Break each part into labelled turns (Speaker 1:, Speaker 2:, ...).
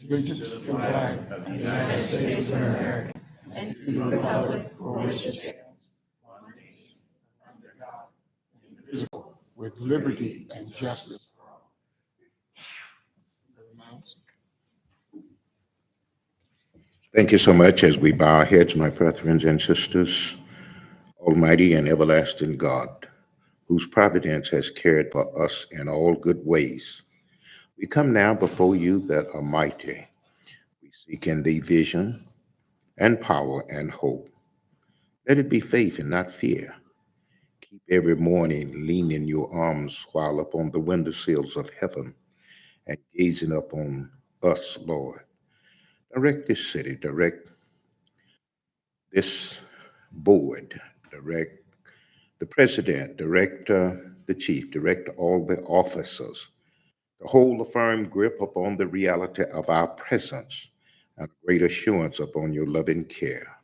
Speaker 1: allegiance to the flag of the United States of America and to the republic for which it stands, one nation, under God, indivisible, with liberty and justice for all.
Speaker 2: Thank you so much. As we bow our heads, my brethren and sisters, Almighty and everlasting God, whose providence has cared for us in all good ways, we come now before you that are mighty. We seek in thee vision and power and hope. Let it be faith and not fear. Keep every morning leaning your arms while upon the window sills of heaven and gazing upon us, Lord. Direct this city, direct this board, direct the president, direct the chief, direct all the officers, to hold a firm grip upon the reality of our presence and a great assurance upon your loving care.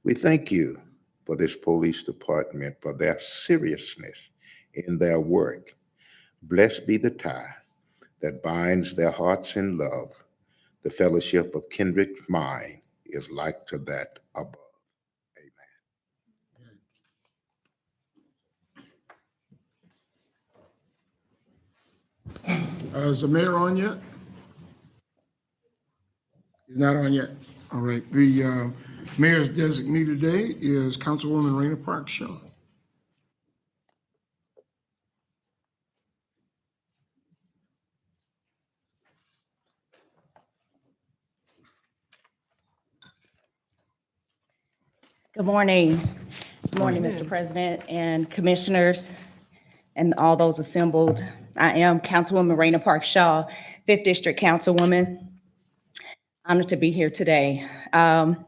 Speaker 2: We thank you for this police department, for their seriousness in their work. Blessed be the tie that binds their hearts in love. The fellowship of kindred mind is like to that above.
Speaker 1: Is the mayor on yet? He's not on yet. All right. The mayor's designee today is Councilwoman Raina Park Shaw.
Speaker 3: Good morning. Good morning, Mr. President and commissioners and all those assembled. I am Councilwoman Raina Park Shaw, 5th District Councilwoman. Honored to be here today. I'm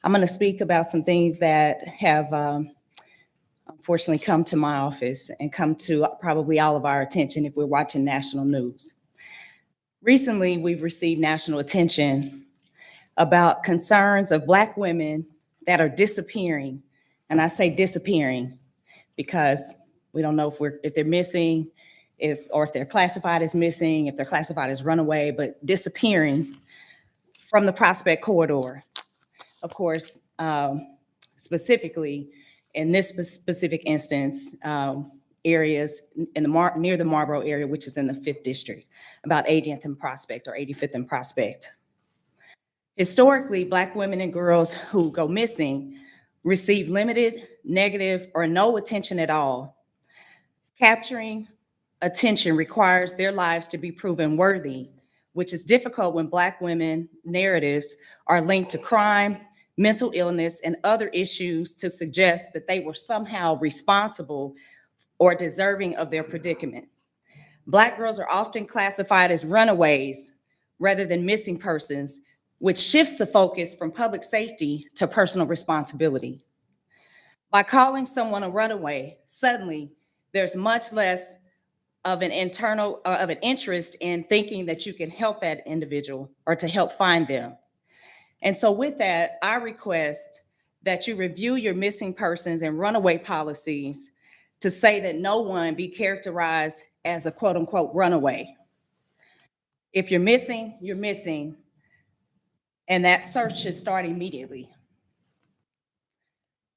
Speaker 3: going to speak about some things that have unfortunately come to my office and come to probably all of our attention if we're watching national news. Recently, we've received national attention about concerns of Black women that are disappearing. And I say disappearing because we don't know if they're missing, if they're classified as missing, if they're classified as runaway, but disappearing from the Prospect Corridor. Of course, specifically in this specific instance, areas in near the Marlboro area, which is in the 5th District, about 80th and Prospect or 85th and Prospect. Historically, Black women and girls who go missing receive limited, negative, or no attention at all. Capturing attention requires their lives to be proven worthy, which is difficult when Black women narratives are linked to crime, mental illness, and other issues to suggest that they were somehow responsible or deserving of their predicament. Black girls are often classified as runaways rather than missing persons, which shifts the focus from public safety to personal responsibility. By calling someone a runaway, suddenly there's much less of an interest in thinking that you can help that individual or to help find them. And so with that, I request that you review your missing persons and runaway policies to say that no one be characterized as a quote unquote runaway. If you're missing, you're missing. And that search should start immediately.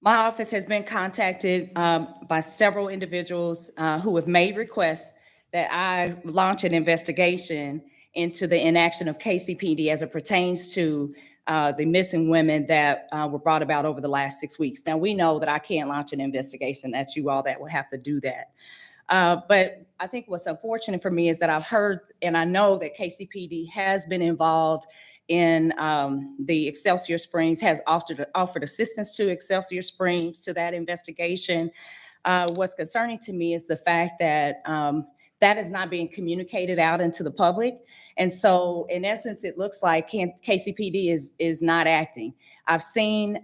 Speaker 3: My office has been contacted by several individuals who have made requests that I launch an investigation into the inaction of KCPD as it pertains to the missing women that were brought about over the last 6 weeks. Now, we know that I can't launch an investigation. That's you all that will have to do that. But I think what's unfortunate for me is that I've heard and I know that KCPD has been involved in the Excelsior Springs, has offered assistance to Excelsior Springs to that investigation. What's concerning to me is the fact that that is not being communicated out into the public. And so in essence, it looks like KCPD is not acting. I've seen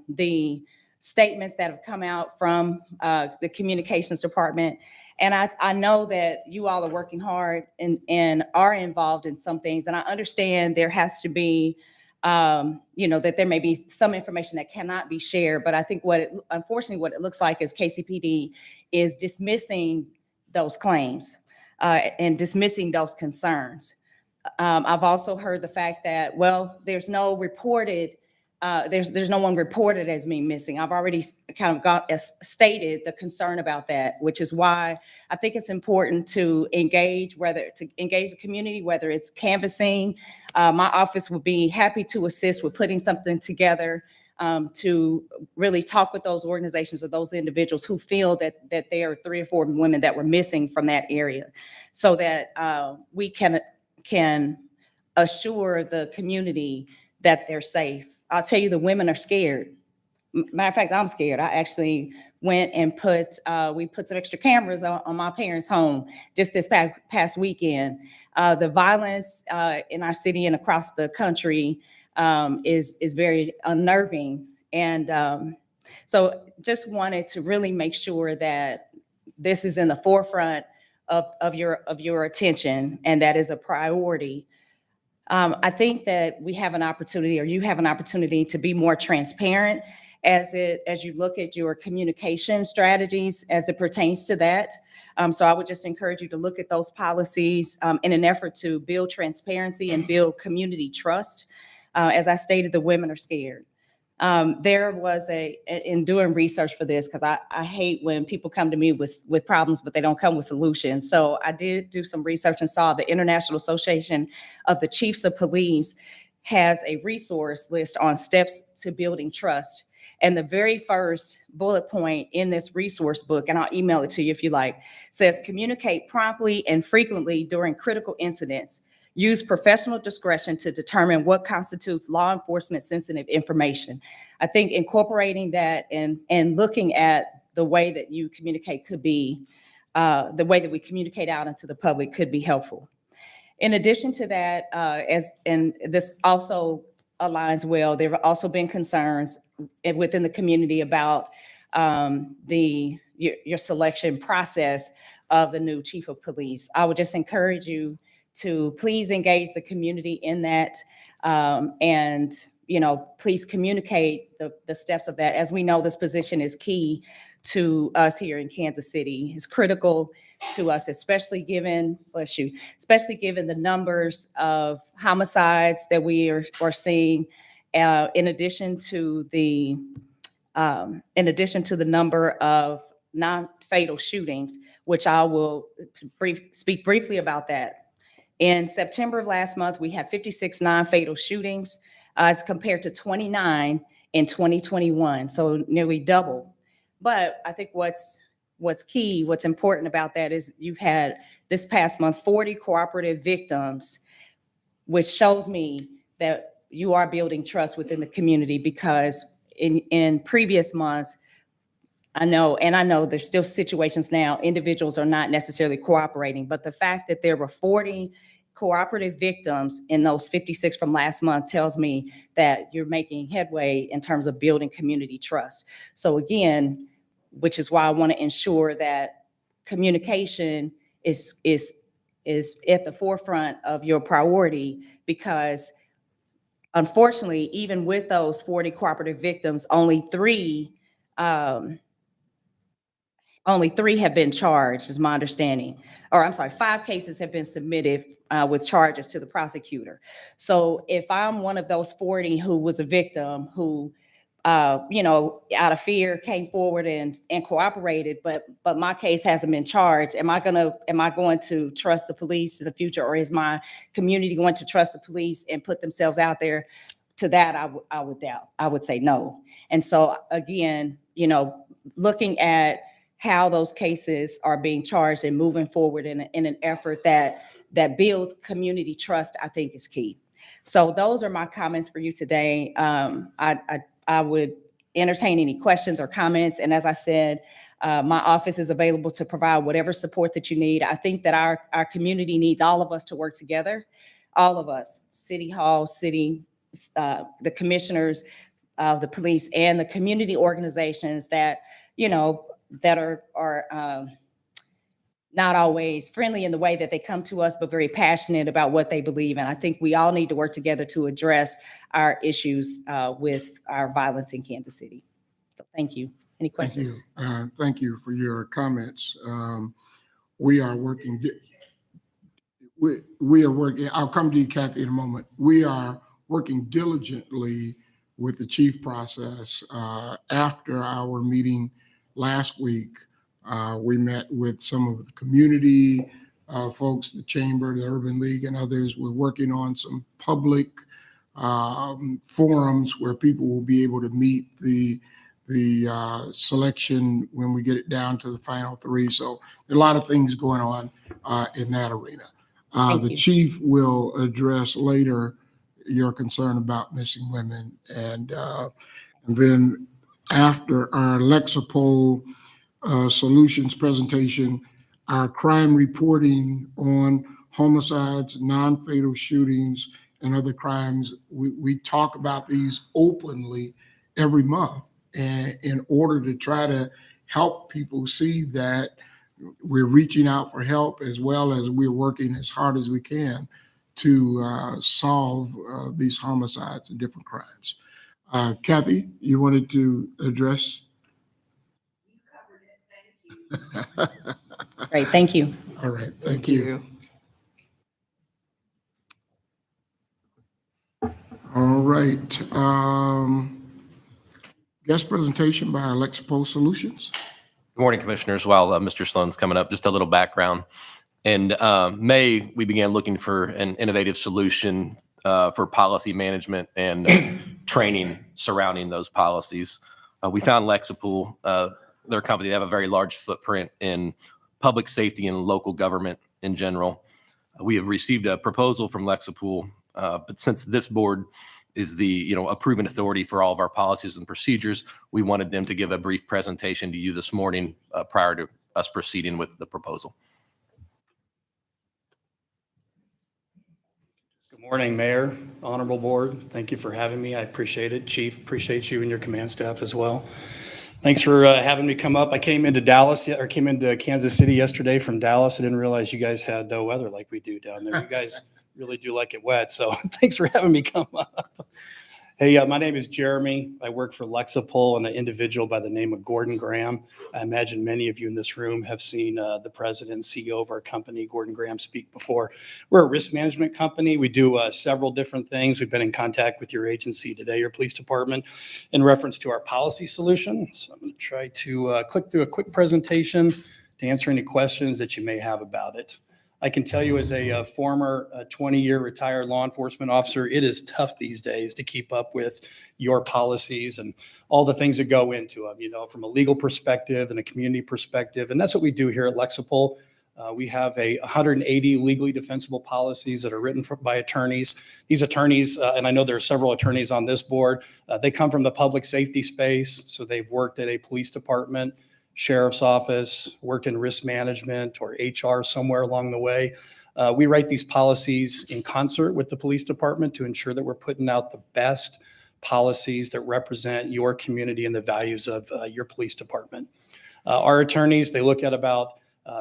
Speaker 3: the statements that have come out from the communications department. And I know that you all are working hard and are involved in some things. And I understand there has to be, that there may be some information that cannot be shared. But I think unfortunately, what it looks like is KCPD is dismissing those claims and dismissing those concerns. I've also heard the fact that, well, there's no one reported as being missing. I've already kind of stated the concern about that, which is why I think it's important to engage the community, whether it's canvassing. My office would be happy to assist with putting something together to really talk with those organizations or those individuals who feel that there are 3 or 4 women that were missing from that area, so that we can assure the community that they're safe. I'll tell you, the women are scared. Matter of fact, I'm scared. I actually went and we put some extra cameras on my parents' home just this past weekend. The violence in our city and across the country is very unnerving. And so just wanted to really make sure that this is in the forefront of your attention, and that is a priority. I think that we have an opportunity, or you have an opportunity, to be more transparent as you look at your communication strategies as it pertains to that. So I would just encourage you to look at those policies in an effort to build transparency and build community trust. As I stated, the women are scared. There was in doing research for this, because I hate when people come to me with problems, but they don't come with solutions. So I did do some research and saw the International Association of the Chiefs of Police has a resource list on steps to building trust. And the very first bullet point in this resource book, and I'll email it to you if you like, says communicate promptly and frequently during critical incidents. Use professional discretion to determine what constitutes law enforcement sensitive information. I think incorporating that and looking at the way that you communicate could be, the way that we communicate out into the public could be helpful. In addition to that, and this also aligns well, there have also been concerns within the community about your selection process of the new chief of police. I would just encourage you to please engage the community in that, and please communicate the steps of that. As we know, this position is key to us here in Kansas City. It's critical to us, especially given the numbers of homicides that we are seeing, in addition to the number of non-fatal shootings, which I will speak briefly about that. In September of last month, we had 56 non-fatal shootings as compared to 29 in 2021, so nearly double. But I think what's important about that is you've had this past month 40 cooperative victims, which shows me that you are building trust within the community, because in previous months, I know there's still situations now, individuals are not necessarily cooperating, but the fact that there were 40 cooperative victims in those 56 from last month tells me that you're making headway in terms of building community trust. So again, which is why I want to ensure that communication is at the forefront of your priority, because unfortunately, even with those 40 cooperative victims, only three have been charged, is my understanding. Or I'm sorry, 5 cases have been submitted with charges to the prosecutor. So if I'm one of those 40 who was a victim who, out of fear came forward and cooperated, but my case hasn't been charged, am I going to trust the police in the future, or is my community going to trust the police and put themselves out there? To that, I would doubt. I would say no. And so again, looking at how those cases are being charged and moving forward in an effort that builds community trust, I think is key. So those are my comments for you today. I would entertain any questions or comments. And as I said, my office is available to provide whatever support that you need. I think that our community needs all of us to work together. All of us, City Hall, the commissioners, the police, and the community organizations that are not always friendly in the way that they come to us, but very passionate about what they believe. And I think we all need to work together to address our issues with our violence in Kansas City. So thank you. Any questions?
Speaker 1: Thank you for your comments. We are working we are working, I'll come to you, Kathy, in a moment. We are working diligently with the chief process. After our meeting last week, we met with some of the community folks, the chamber, the Urban League, and others. We're working on some public forums where people will be able to meet the selection when we get it down to the final three. So there are a lot of things going on in that arena. The chief will address later your concern about missing women. And then after our Lexipol solutions presentation, our crime reporting on homicides, non-fatal shootings, and other crimes, we talk about these openly every month, and in order to try to help people see that we're reaching out for help, as well as we're working as hard as we can to solve these homicides and different crimes. Kathy, you wanted to address?
Speaker 3: Great, thank you.
Speaker 1: All right, thank you. All right. Guest presentation by Lexipol Solutions.
Speaker 4: Good morning, Commissioners. While Mr. Sloan's coming up, just a little background. In May, we began looking for an innovative solution for policy management and training surrounding those policies. We found Lexipol. They're a company that have a very large footprint in public safety and local government in general. We have received a proposal from Lexipol, but since this board is the a proven authority for all of our policies and procedures, we wanted them to give a brief presentation to you this morning prior to us proceeding with the proposal.
Speaker 5: Good morning, Mayor, Honorable Board. Thank you for having me. I appreciate it. Chief, appreciate you and your command staff as well. Thanks for having me come up. I came into Kansas City yesterday from Dallas. I didn't realize you guys had weather like we do down there. You guys really do like it wet. So thanks for having me come up. Hey, my name is Jeremy. I work for Lexipol and an individual by the name of Gordon Graham. I imagine many of you in this room have seen the president and CEO of our company, Gordon Graham, speak before. We're a risk management company. We do several different things. We've been in contact with your agency today, your police department, in reference to our policy solution. So I'm going to try to click through a quick presentation to answer any questions that you may have about it. I can tell you as a former 20-year retired law enforcement officer, it is tough these days to keep up with your policies and all the things that go into them, from a legal perspective and a community perspective. And that's what we do here at Lexipol. We have 180 legally defensible policies that are written by attorneys. These attorneys, and I know there are several attorneys on this board, they come from the public safety space. So they've worked at a police department, sheriff's office, worked in risk management or HR somewhere along the way. We write these policies in concert with the police department to ensure that we're putting out the best policies that represent your community and the values of your police department. Our attorneys, they look at about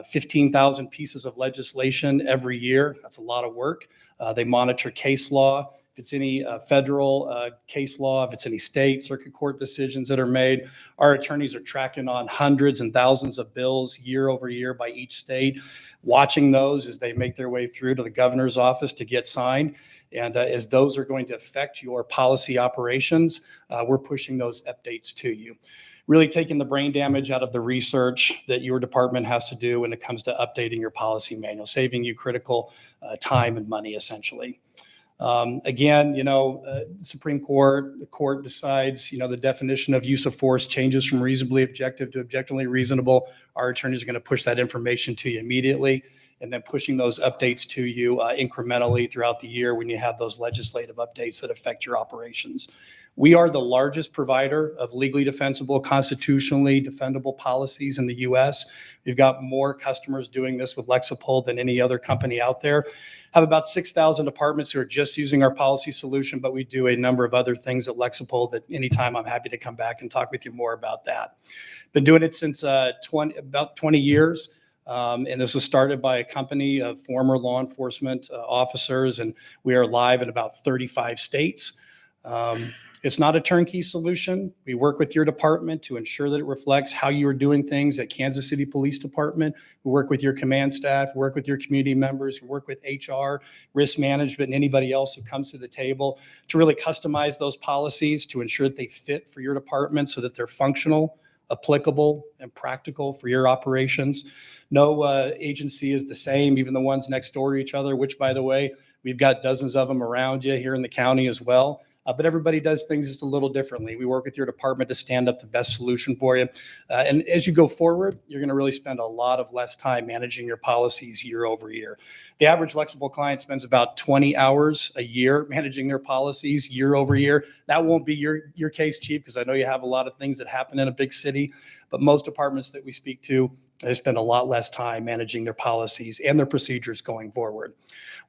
Speaker 5: 15,000 pieces of legislation every year. That's a lot of work. They monitor case law. If it's any federal case law, if it's any state circuit court decisions that are made, our attorneys are tracking on hundreds and thousands of bills year over year by each state, watching those as they make their way through to the governor's office to get signed. And as those are going to affect your policy operations, we're pushing those updates to you. Really taking the brain damage out of the research that your department has to do when it comes to updating your policy manual, saving you critical time and money, essentially. Again, the Supreme Court, the court decides, the definition of use of force changes from reasonably objective to objectively reasonable. Our attorneys are going to push that information to you immediately, and then pushing those updates to you incrementally throughout the year when you have those legislative updates that affect your operations. We are the largest provider of legally defensible, constitutionally defendable policies in the U.S. We've got more customers doing this with Lexipol than any other company out there. Have about 6,000 departments who are just using our policy solution, but we do a number of other things at Lexipol that anytime I'm happy to come back and talk with you more about that. Been doing it since about 20 years. And this was started by a company of former law enforcement officers, and we are live in about 35 states. It's not a turnkey solution. We work with your department to ensure that it reflects how you are doing things at Kansas City Police Department. We work with your command staff, work with your community members, we work with HR, risk management, and anybody else who comes to the table to really customize those policies to ensure that they fit for your department so that they're functional, applicable, and practical for your operations. No agency is the same, even the ones next door to each other, which, by the way, we've got dozens of them around you here in the county as well. But everybody does things just a little differently. We work with your department to stand up the best solution for you. And as you go forward, you're going to really spend a lot of less time managing your policies year over year. The average Lexipol client spends about 20 hours a year managing their policies year over year. That won't be your case, Chief, because I know you have a lot of things that happen in a big city. But most departments that we speak to, they spend a lot less time managing their policies and their procedures going forward.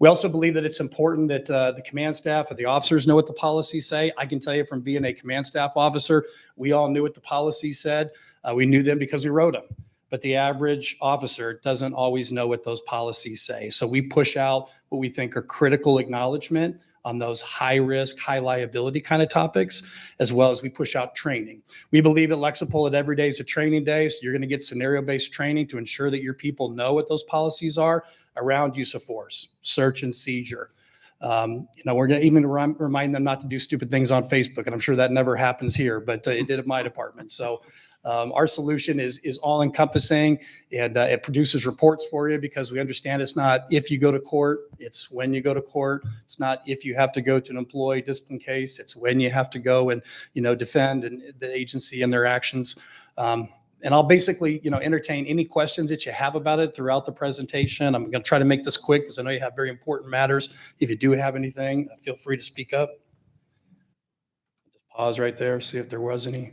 Speaker 5: We also believe that it's important that the command staff or the officers know what the policies say. I can tell you from being a command staff officer, we all knew what the policies said. We knew them because we wrote them. But the average officer doesn't always know what those policies say. So we push out what we think are critical acknowledgement on those high risk, high liability kind of topics, as well as we push out training. We believe at Lexipol that every day is a training day, so you're going to get scenario-based training to ensure that your people know what those policies are around use of force, search and seizure. We're going to even remind them not to do stupid things on Facebook, and I'm sure that never happens here, but it did at my department. So our solution is all encompassing, and it produces reports for you because we understand it's not if you go to court, it's when you go to court. It's not if you have to go to an employee discipline case, it's when you have to go and, defend the agency and their actions. And I'll basically, entertain any questions that you have about it throughout the presentation. I'm going to try to make this quick because I know you have very important matters. If you do have anything, feel free to speak up. Just pause right there, see if there was any.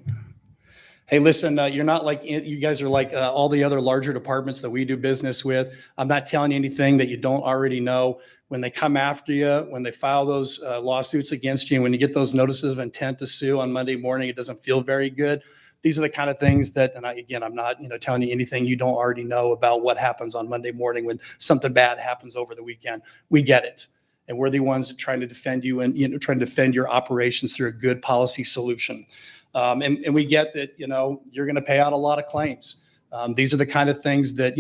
Speaker 5: Hey, listen, you're not like, you guys are like all the other larger departments that we do business with. I'm not telling you anything that you don't already know. When they come after you, when they file those lawsuits against you, and when you get those notices of intent to sue on Monday morning, it doesn't feel very good. These are the kind of things that, and I'm not, telling you anything you don't already know about what happens on Monday morning when something bad happens over the weekend. We get it. And we're the ones that trying to defend you and, trying to defend your operations through a good policy solution. And we get that, you're going to pay out a lot of claims. These are the kind of things that,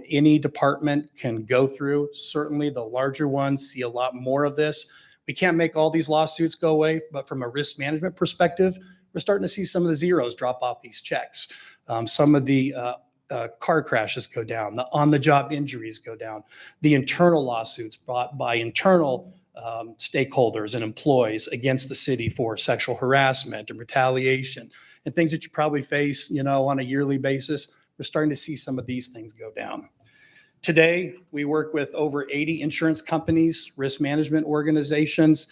Speaker 5: any department can go through. Certainly the larger ones see a lot more of this. We can't make all these lawsuits go away, but from a risk management perspective, we're starting to see some of the zeros drop off these checks. Some of the car crashes go down, the on-the-job injuries go down, the internal lawsuits brought by internal stakeholders and employees against the city for sexual harassment and retaliation and things that you probably face, on a yearly basis. We're starting to see some of these things go down. Today, we work with over 80 insurance companies, risk management organizations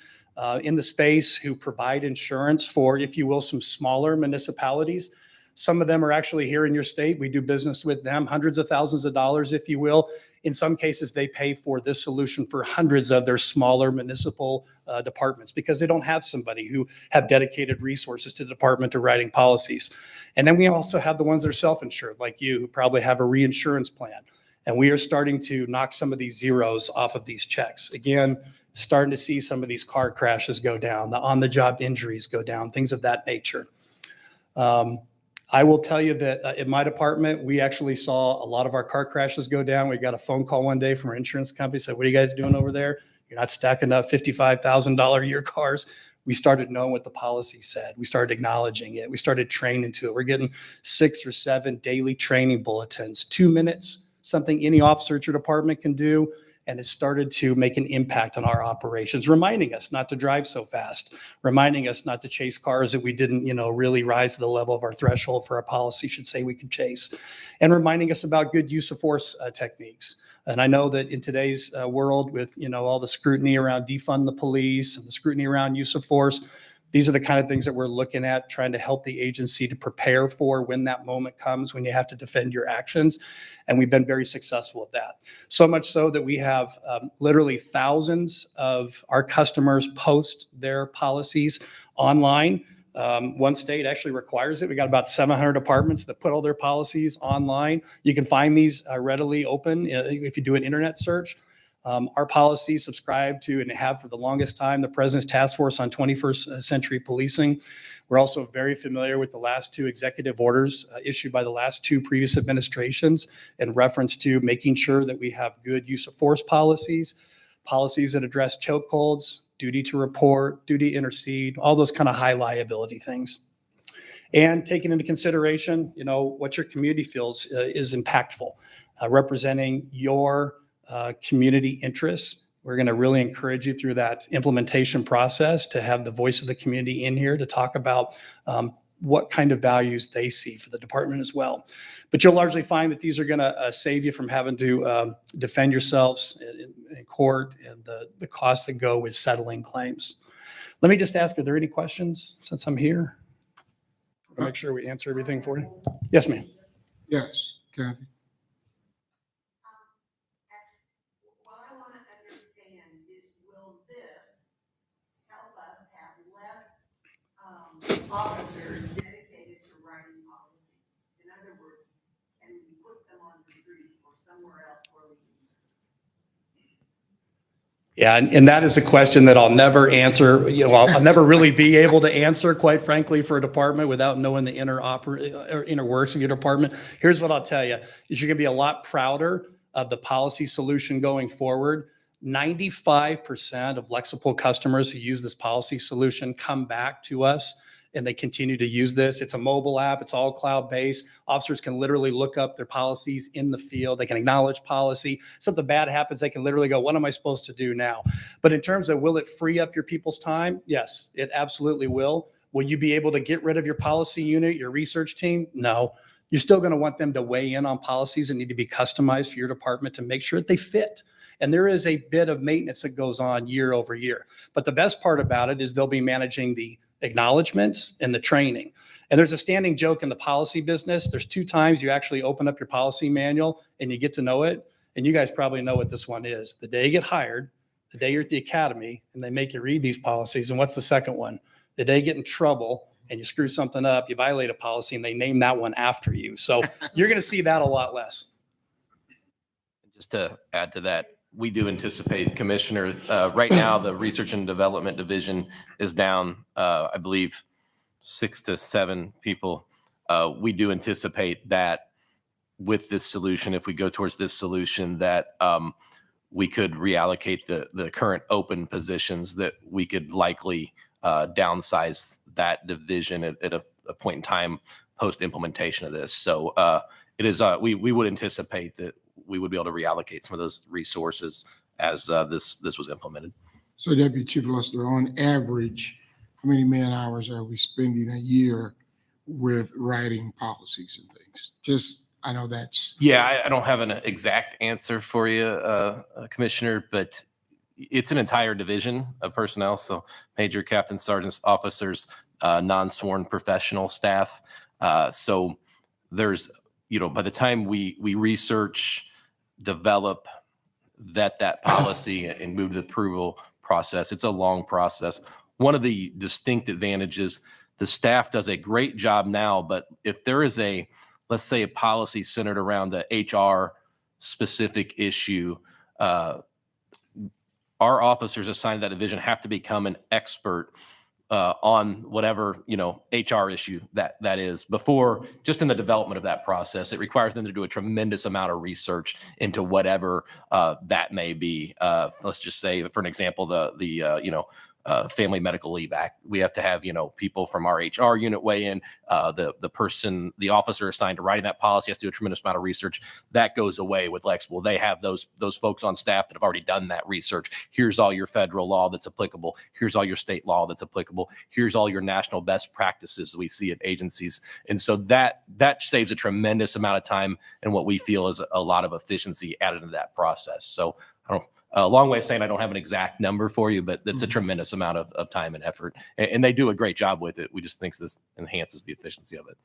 Speaker 5: in the space who provide insurance for, if you will, some smaller municipalities. Some of them are actually here in your state. We do business with them, hundreds of thousands of dollars, if you will. In some cases, they pay for this solution for hundreds of their smaller municipal departments because they don't have somebody who have dedicated resources to the department to writing policies. And then we also have the ones that are self-insured, like you, who probably have a reinsurance plan. And we are starting to knock some of these zeros off of these checks. Again, starting to see some of these car crashes go down, the on-the-job injuries go down, things of that nature. I will tell you that in my department, we actually saw a lot of our car crashes go down. We got a phone call one day from our insurance company, said, "What are you guys doing over there? You're not stacking up $55,000 a year cars." We started knowing what the policy said. We started acknowledging it. We started training to it. We're getting 6 or 7 daily training bulletins, 2 minutes, something any officer at your department can do. And it started to make an impact on our operations, reminding us not to drive so fast, reminding us not to chase cars that we didn't, really rise to the level of our threshold for our policy should say we could chase, and reminding us about good use of force techniques. And I know that in today's world with, all the scrutiny around defund the police and the scrutiny around use of force, these are the kind of things that we're looking at, trying to help the agency to prepare for when that moment comes, when you have to defend your actions. And we've been very successful at that. So much so that we have literally thousands of our customers post their policies online. One state actually requires it. We got about 700 departments that put all their policies online. You can find these readily open if you do an internet search. Our policies subscribe to and have for the longest time the President's Task Force on 21st Century Policing. We're also very familiar with the last two executive orders issued by the last two previous administrations in reference to making sure that we have good use of force policies, policies that address chokeholds, duty to report, duty to intercede, all those kind of high liability things. And taking into consideration, what your community feels is impactful, representing your community interests. We're going to really encourage you through that implementation process to have the voice of the community in here to talk about what kind of values they see for the department as well. But you'll largely find that these are going to save you from having to defend yourselves in court and the costs that go with settling claims. Let me just ask, are there any questions since I'm here? I'll make sure we answer everything for you. Yes, ma'am.
Speaker 1: Yes, Kathy.
Speaker 6: What I want to understand is, will this help us have less officers dedicated to writing policies? In other words, can we put them on the street or somewhere else where we can?
Speaker 5: Yeah, and that is a question that I'll never answer. I'll never really be able to answer, quite frankly, for a department without knowing the inner works of your department. Here's what I'll tell you: is you're going to be a lot prouder of the policy solution going forward. 95% of Lexipol customers who use this policy solution come back to us and they continue to use this. It's a mobile app. It's all cloud-based. Officers can literally look up their policies in the field. They can acknowledge policy. Something bad happens, they can literally go, what am I supposed to do now? But in terms of will it free up your people's time? Yes, it absolutely will. Will you be able to get rid of your policy unit, your research team? No. You're still going to want them to weigh in on policies that need to be customized for your department to make sure that they fit. And there is a bit of maintenance that goes on year over year. But the best part about it is they'll be managing the acknowledgements and the training. And there's a standing joke in the policy business. There's 2 times you actually open up your policy manual and you get to know it. And you guys probably know what this one is. The day you get hired, the day you're at the academy, and they make you read these policies. And what's the second one? The day you get in trouble and you screw something up, you violate a policy, and they name that one after you. So you're going to see that a lot less.
Speaker 4: Just to add to that, we do anticipate, Commissioner, right now the Research and Development Division is down, I believe, 6 to 7 people. We do anticipate that with this solution, if we go towards this solution, that we could reallocate the current open positions, that we could likely downsize that division at a point in time post-implementation of this. So it is, we would anticipate that we would be able to reallocate some of those resources as this was implemented.
Speaker 1: So Deputy Chief Luster, on average, how many man hours are we spending a year with writing policies and things? Just, I know that's.
Speaker 4: Yeah, I don't have an exact answer for you, Commissioner, but it's an entire division of personnel. So major, captains, sergeants, officers, non-sworn professional staff. So there's, by the time we research, develop, vet that policy and move to the approval process, it's a long process. One of the distinct advantages, the staff does a great job now, but if there is let's say a policy centered around the HR specific issue, our officers assigned to that division have to become an expert on whatever, HR issue that is before, just in the development of that process. It requires them to do a tremendous amount of research into whatever that may be. Let's just say, for an example, the Family Medical Leave Act. We have to have, people from our HR unit weigh in. The officer assigned to writing that policy has to do a tremendous amount of research. That goes away with Lexipol. They have those folks on staff that have already done that research. Here's all your federal law that's applicable. Here's all your state law that's applicable. Here's all your national best practices that we see at agencies. And so that saves a tremendous amount of time and what we feel is a lot of efficiency added into that process. So a long way of saying I don't have an exact number for you, but that's a tremendous amount of time and effort. And they do a great job with it. We just think this enhances the efficiency of it.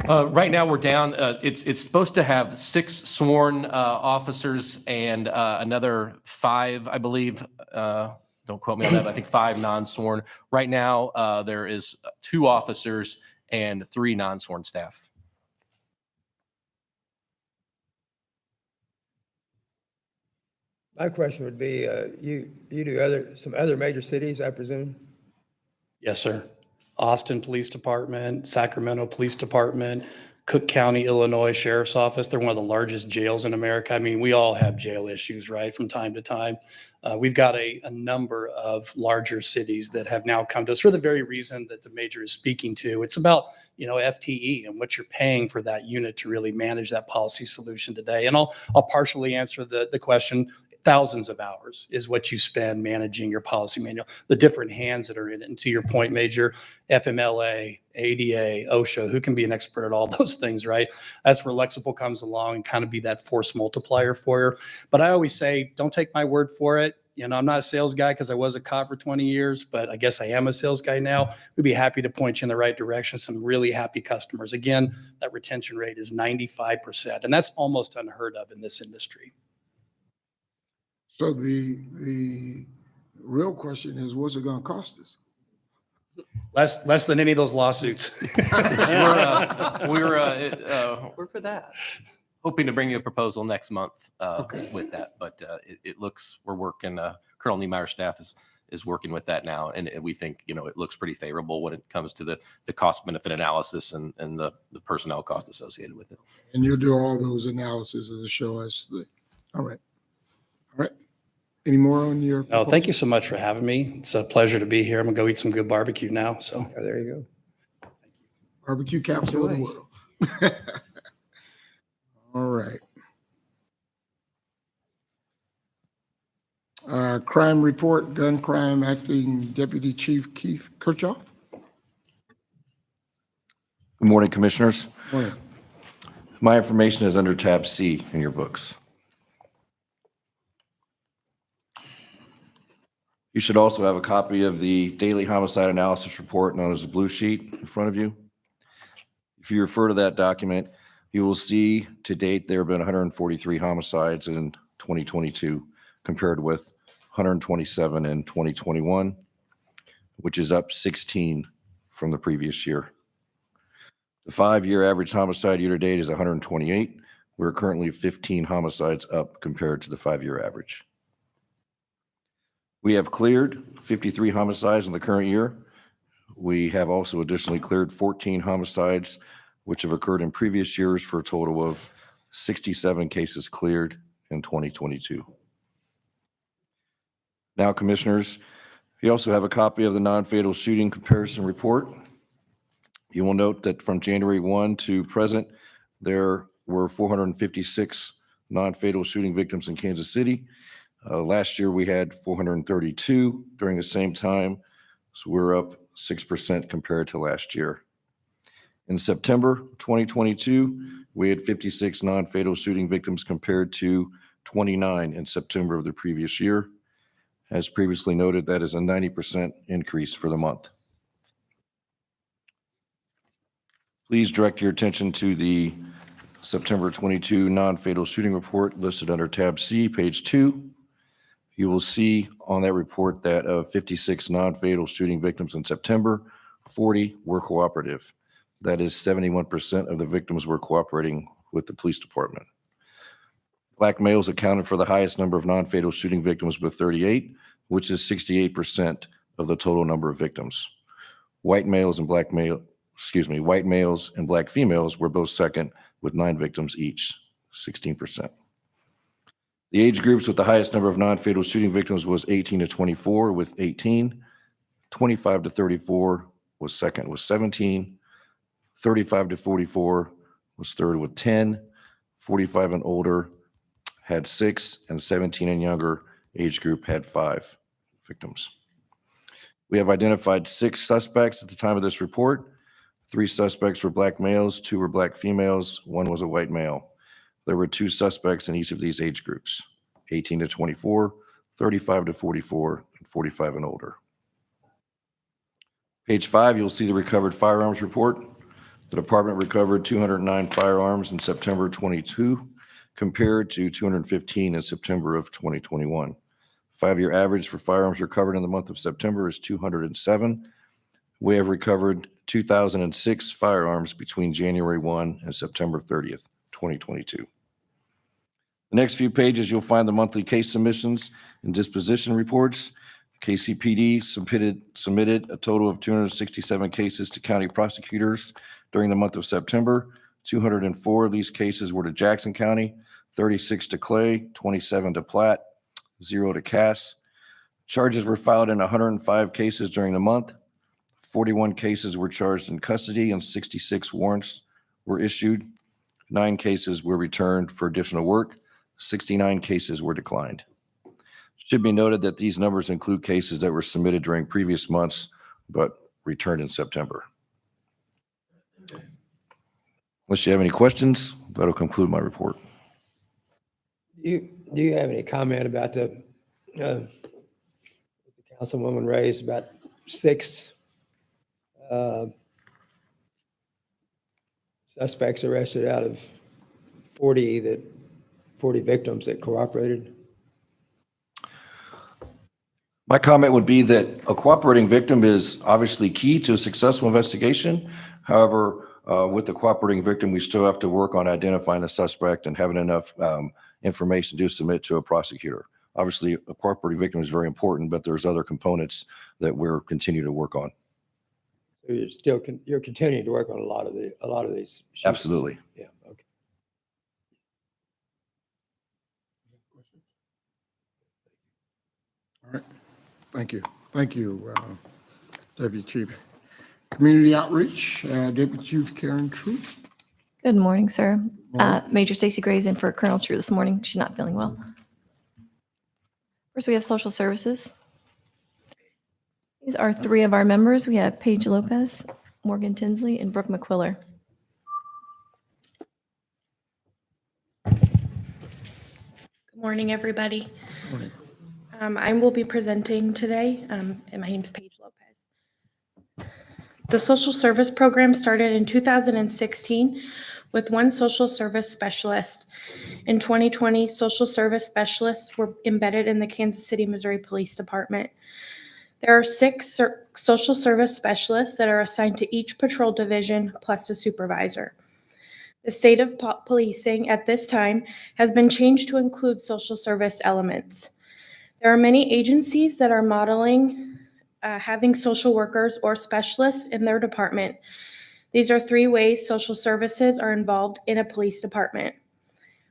Speaker 4: Right now we're down. It's supposed to have 6 sworn officers and another 5, I believe. Don't quote me on that, but I think 5 non-sworn. Right now there is 2 officers and 3 non-sworn staff.
Speaker 7: My question would be, you do some other major cities, I presume?
Speaker 5: Yes, sir. Austin Police Department, Sacramento Police Department, Cook County, Illinois Sheriff's Office. They're one of the largest jails in America. I mean, we all have jail issues, right, from time to time. We've got a number of larger cities that have now come to us for the very reason that the major is speaking to. It's about, FTE and what you're paying for that unit to really manage that policy solution today. And I'll partially answer the question. Thousands of hours is what you spend managing your policy manual, the different hands that are in it. And to your point, Major, FMLA, ADA, OSHA, who can be an expert at all those things, right? That's where Lexipol comes along and kind of be that force multiplier for you. But I always say, don't take my word for it. I'm not a sales guy because I was a cop for 20 years, but I guess I am a sales guy now. We'd be happy to point you in the right direction. Some really happy customers. Again, that retention rate is 95%, and that's almost unheard of in this industry.
Speaker 1: So the real question is, what's it going to cost us?
Speaker 5: Less than any of those lawsuits.
Speaker 4: We're
Speaker 8: for that.
Speaker 4: hoping to bring you a proposal next month
Speaker 1: Okay.
Speaker 4: with that, but it looks, we're working, Colonel Niemeyer's staff is working with that now, and we think, it looks pretty favorable when it comes to the cost benefit analysis and the personnel cost associated with it.
Speaker 1: And you'll do all those analyses to show us all right. All right. Any more on your?
Speaker 5: No, thank you so much for having me. It's a pleasure to be here. I'm gonna go eat some good barbecue now. So
Speaker 7: Oh, there you go.
Speaker 1: Barbecue capital of the world. All right. Crime report, gun crime, acting Deputy Chief Keith Kirchhoff.
Speaker 9: Good morning, Commissioners.
Speaker 1: Morning.
Speaker 9: My information is under tab C in your books. You should also have a copy of the daily homicide analysis report known as the blue sheet in front of you. If you refer to that document, you will see to date there have been 143 homicides in 2022 compared with 127 in 2021, which is up 16 from the previous year. The 5-year average homicide year to date is 128. We're currently 15 homicides up compared to the 5-year average. We have cleared 53 homicides in the current year. We have also additionally cleared 14 homicides, which have occurred in previous years, for a total of 67 cases cleared in 2022. Now, Commissioners, you also have a copy of the non-fatal shooting comparison report. You will note that from January 1 to present, there were 456 non-fatal shooting victims in Kansas City. Last year, we had 432 during the same time, so we're up 6% compared to last year. In September 2022, we had 56 non-fatal shooting victims compared to 29 in September of the previous year. As previously noted, that is a 90% increase for the month. Please direct your attention to the September 22 non-fatal shooting report listed under tab C, page 2. You will see on that report that of 56 non-fatal shooting victims in September, 40 were cooperative. That is 71% of the victims were cooperating with the police department. Black males accounted for the highest number of non-fatal shooting victims with 38, which is 68% of the total number of victims. White males and black females were both second with 9 victims each, 16%. The age groups with the highest number of non-fatal shooting victims was 18 to 24 with 18, 25 to 34 was second with 17, 35 to 44 was third with 10, 45 and older had 6, and 17 and younger age group had 5 victims. We have identified 6 suspects at the time of this report. 3 suspects were black males, 2 were black females, 1 was a white male. There were 2 suspects in each of these age groups, 18 to 24, 35 to 44, and 45 and older. Page 5, you'll see the recovered firearms report. The department recovered 209 firearms in September 22 compared to 215 in September of 2021. 5-year average for firearms recovered in the month of September is 207. We have recovered 2,006 firearms between January 1 and September 30th, 2022. The next few pages, you'll find the monthly case submissions and disposition reports. KCPD submitted a total of 267 cases to county prosecutors during the month of September. 204 of these cases were to Jackson County, 36 to Clay, 27 to Platte, 0 to Cass. Charges were filed in 105 cases during the month. 41 cases were charged in custody and 66 warrants were issued. 9 cases were returned for additional work. 69 cases were declined. It should be noted that these numbers include cases that were submitted during previous months but returned in September. Unless you have any questions, that'll conclude my report.
Speaker 7: Do you have any comment about the Councilwoman raised about 6 suspects arrested out of 40 victims that cooperated?
Speaker 9: My comment would be that a cooperating victim is obviously key to a successful investigation. However, with the cooperating victim, we still have to work on identifying the suspect and having enough information to submit to a prosecutor. Obviously, a cooperating victim is very important, but there's other components that we're continuing to work on.
Speaker 7: So you're continuing to work on a lot of these. shootings?
Speaker 9: Absolutely.
Speaker 7: Yeah. Okay.
Speaker 1: All right. Thank you. Thank you, Deputy Chief. Community Outreach, Deputy Chief Karen Troop.
Speaker 8: Good morning, sir. Major Stacy Gray's in for Colonel True this morning. She's not feeling well. First, we have social services. These are 3 of our members. We have Paige Lopez, Morgan Tinsley, and Brooke McQuiller.
Speaker 10: Good morning, everybody.
Speaker 1: Morning.
Speaker 10: I will be presenting today, and my name is Paige Lopez. The social service program started in 2016 with 1 social service specialist. In 2020, social service specialists were embedded in the Kansas City, Missouri Police Department. There are 6 social service specialists that are assigned to each patrol division plus a supervisor. The state of policing at this time has been changed to include social service elements. There are many agencies that are modeling having social workers or specialists in their department. These are 3 ways social services are involved in a police department.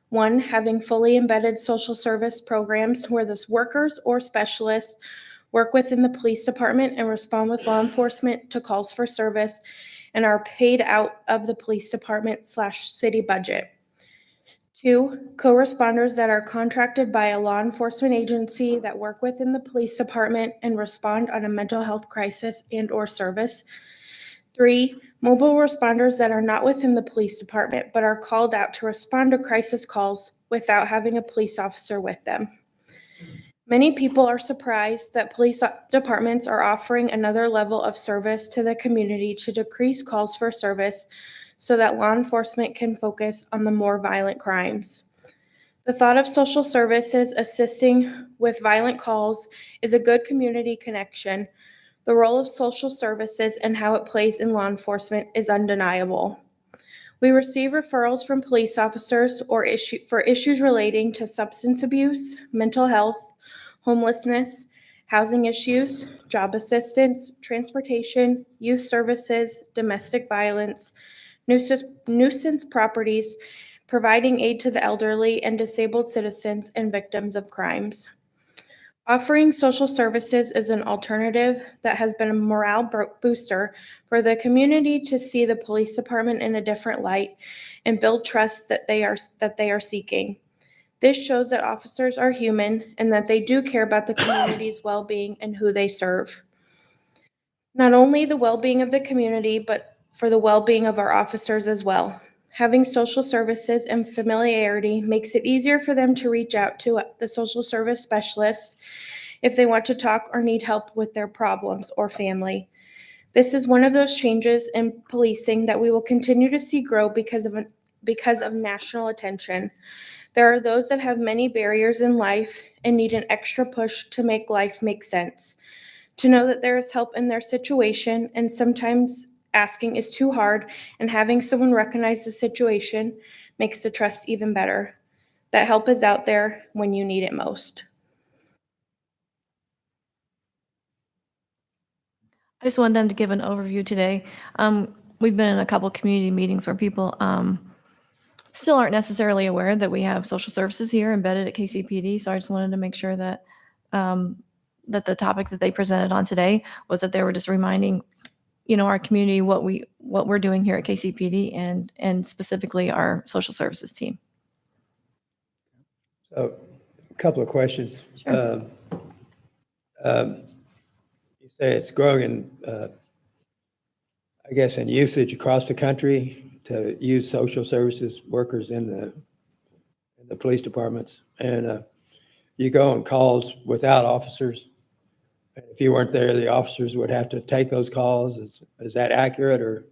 Speaker 10: 1, having fully embedded social service programs where the workers or specialists work within the police department and respond with law enforcement to calls for service and are paid out of the police department/city budget. 2, co-responders that are contracted by a law enforcement agency that work within the police department and respond on a mental health crisis and/or service. 3, mobile responders that are not within the police department but are called out to respond to crisis calls without having a police officer with them. Many people are surprised that police departments are offering another level of service to the community to decrease calls for service so that law enforcement can focus on the more violent crimes. The thought of social services assisting with violent calls is a good community connection. The role of social services and how it plays in law enforcement is undeniable. We receive referrals from police officers for issues relating to substance abuse, mental health, homelessness, housing issues, job assistance, transportation, youth services, domestic violence, nuisance properties, providing aid to the elderly and disabled citizens and victims of crimes. Offering social services is an alternative that has been a morale booster for the community to see the police department in a different light and build trust that they are seeking. This shows that officers are human and that they do care about the community's well-being and who they serve. Not only the well-being of the community, but for the well-being of our officers as well. Having social services and familiarity makes it easier for them to reach out to the social service specialist if they want to talk or need help with their problems or family. This is one of those changes in policing that we will continue to see grow because of national attention. There are those that have many barriers in life and need an extra push to make life make sense. To know that there is help in their situation, and sometimes asking is too hard, and having someone recognize the situation makes the trust even better. that help is out there when you need it most.
Speaker 8: I just wanted them to give an overview today. We've been in a couple community meetings where people still aren't necessarily aware that we have social services here embedded at KCPD. So I just wanted to make sure that that the topic that they presented on today was that they were just reminding, our community what we're doing here at KCPD and specifically our social services team.
Speaker 7: So, a couple of questions.
Speaker 8: Sure.
Speaker 7: You say it's growing in, I guess, in usage across the country to use social services workers in the police departments. And you go on calls without officers. And if you weren't there, the officers would have to take those calls. Is that accurate, or?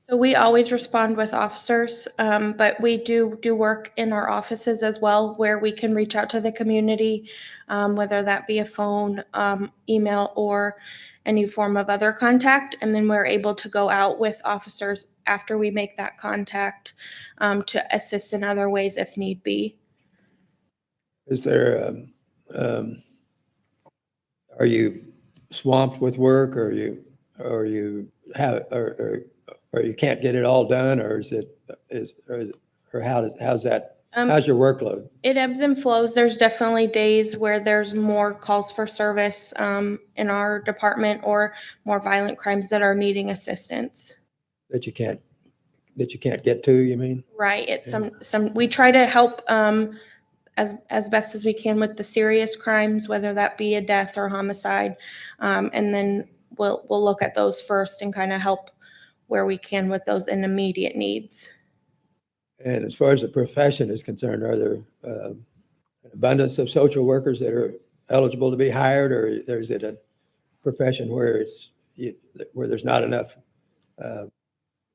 Speaker 10: So we always respond with officers, but we do work in our offices as well where we can reach out to the community, whether that be a phone, email, or any form of other contact. And then we're able to go out with officers after we make that contact to assist in other ways if need be.
Speaker 7: Is there, are you swamped with work, or you can't get it all done, or how's that? How's your workload?
Speaker 10: It ebbs and flows. There's definitely days where there's more calls for service in our department or more violent crimes that are needing assistance.
Speaker 7: That you can't get to, you mean?
Speaker 10: Right. It's some we try to help as best as we can with the serious crimes, whether that be a death or homicide, and then we'll look at those first and kind of help where we can with those immediate needs.
Speaker 7: And as far as the profession is concerned, are there an abundance of social workers that are eligible to be hired, or is it a profession where where there's not enough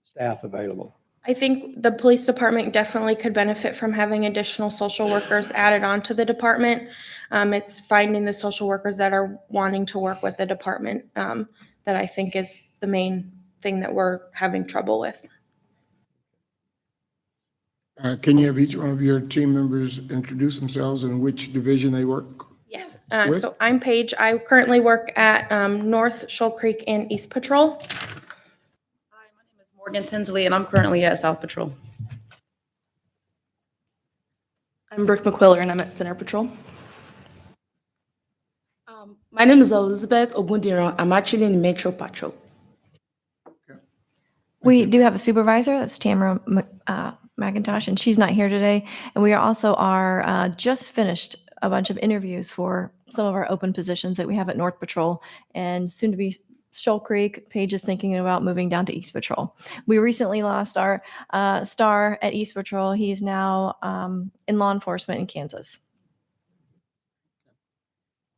Speaker 7: staff available?
Speaker 10: I think the police department definitely could benefit from having additional social workers added onto the department. It's finding the social workers that are wanting to work with the department that I think is the main thing that we're having trouble with.
Speaker 1: Can you have each one of your team members introduce themselves and which division they work?
Speaker 10: Yes. So I'm Paige. I currently work at North Shoal Creek and East Patrol.
Speaker 11: Hi, my name is Morgan Tinsley, and I'm currently at South Patrol. I'm Brooke McQuiller, and I'm at Center Patrol.
Speaker 12: My name is Elizabeth Ogundiran. I'm actually in Metro Patrol.
Speaker 8: We do have a supervisor, that's Tamara McIntosh, and she's not here today. And we also are just finished a bunch of interviews for some of our open positions that we have at North Patrol, and soon to be Shoal Creek. Paige is thinking about moving down to East Patrol. We recently lost our star at East Patrol. He is now in law enforcement in Kansas.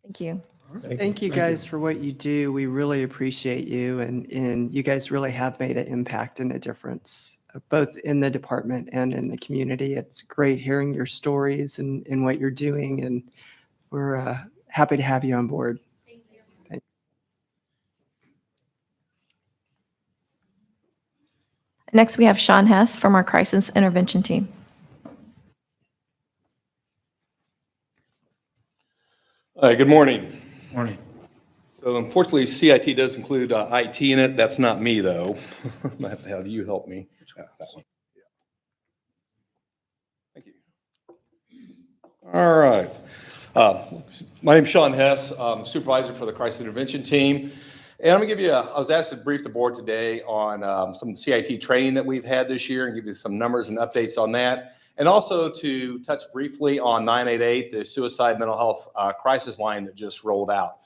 Speaker 8: Thank you.
Speaker 13: Thank you guys for what you do. We really appreciate you, and you guys really have made an impact and a difference, both in the department and in the community. It's great hearing your stories and what you're doing, and we're happy to have you on board.
Speaker 10: Thank you.
Speaker 13: Thanks.
Speaker 8: Next, we have Sean Hess from our crisis intervention team.
Speaker 14: Hi, good morning.
Speaker 1: Morning.
Speaker 14: So unfortunately, CIT does include IT in it. That's not me, though. I have to have you help me. That one. Yeah. Thank you. All right. My name's Sean Hess. I'm supervisor for the crisis intervention team. And I'm going to give you I was asked to brief the board today on some CIT training that we've had this year and give you some numbers and updates on that. And also to touch briefly on 988, the suicide mental health crisis line that just rolled out.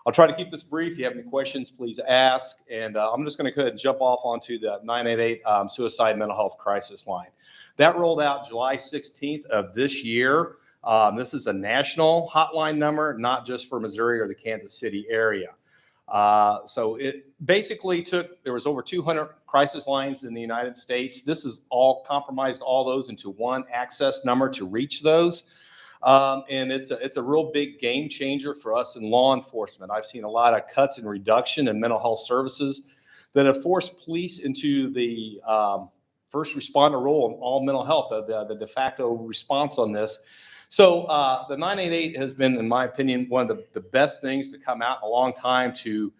Speaker 14: I'll try to keep this brief. If you have any questions, please ask. And I'm just going to go ahead and jump off onto the 988 suicide mental health crisis line. That rolled out July 16th of this year. This is a national hotline number, not just for Missouri or the Kansas City area. So it basically there was over 200 crisis lines in the United States. This is all compromised, all those into one access number to reach those. And it's a real big game changer for us in law enforcement. I've seen a lot of cuts and reduction in mental health services that have forced police into the first responder role in all mental health, the de facto response on this. So the 988 has been, in my opinion, one of the best things to come out in a long time to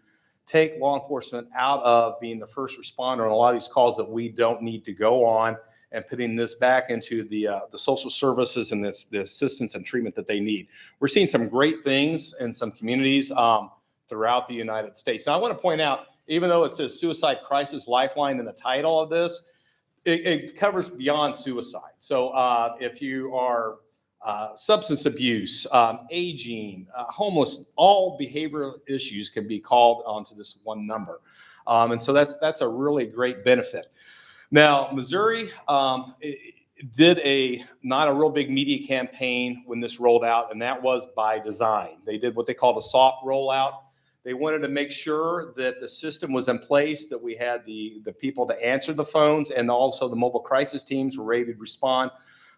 Speaker 14: take law enforcement out of being the first responder on a lot of these calls that we don't need to go on, and putting this back into the social services and the assistance and treatment that they need. We're seeing some great things in some communities throughout the United States. Now, I want to point out, even though it says Suicide Crisis Lifeline in the title of this, it covers beyond suicide. So if you are substance abuse, aging, homeless, all behavioral issues can be called onto this one number. And so that's a really great benefit. Now, Missouri did not a real big media campaign when this rolled out, and that was by design. They did what they called a soft rollout. They wanted to make sure that the system was in place, that we had the people to answer the phones, and also the mobile crisis teams were ready to respond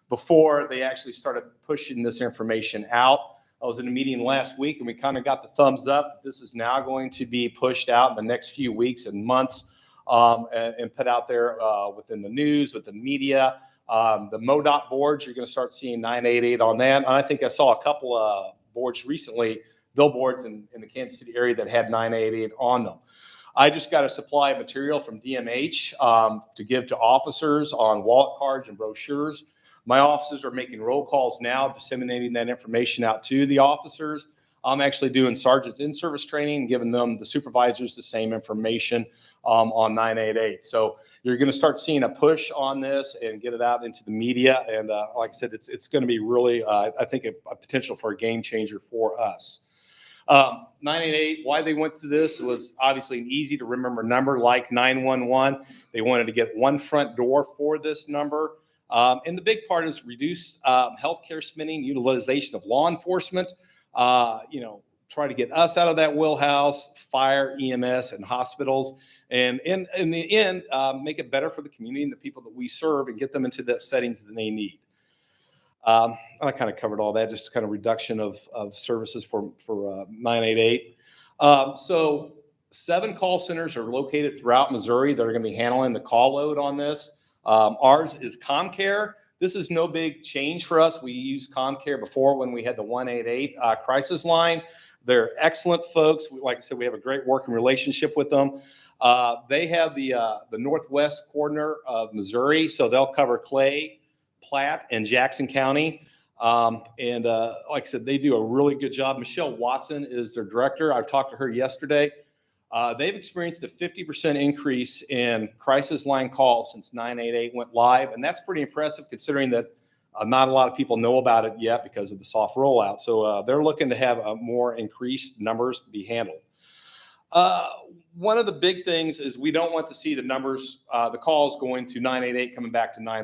Speaker 14: before they actually started pushing this information out. I was in a meeting last week, and we kind of got the thumbs up that this is now going to be pushed out in the next few weeks and months, and put out there within the news, with the media. The MoDOT boards, you're going to start seeing 988 on that. And I think I saw a couple of boards recently, billboards in the Kansas City area that had 988 on them. I just got a supply of material from DMH to give to officers on wallet cards and brochures. My officers are making roll calls now, disseminating that information out to the officers. I'm actually doing sergeants in-service training and giving them, the supervisors, the same information on 988. So you're going to start seeing a push on this and get it out into the media. And like I said, it's going to be really, I think, a potential for a game changer for us. 988, why they went to this was obviously an easy to remember number like 911. They wanted to get one front door for this number. And the big part is reduced healthcare spending, utilization of law enforcement, try to get us out of that wheelhouse, fire, EMS, and hospitals. And in the end, make it better for the community and the people that we serve and get them into the settings that they need. I kind of covered all that, just kind of reduction of services for 988. So 7 call centers are located throughout Missouri that are going to be handling the call load on this. Ours is ComCare. This is no big change for us. We used ComCare before when we had the 188 crisis line. They're excellent folks. Like I said, we have a great working relationship with them. They have the northwest corner of Missouri, so they'll cover Clay, Platte, and Jackson County. And like I said, they do a really good job. Michelle Watson is their director. I've talked to her yesterday. They've experienced a 50% increase in crisis line calls since 988 went live. And that's pretty impressive considering that not a lot of people know about it yet because of the soft rollout. So they're looking to have more increased numbers to be handled. One of the big things is we don't want to see the numbers, the calls going to 988 coming back to 911.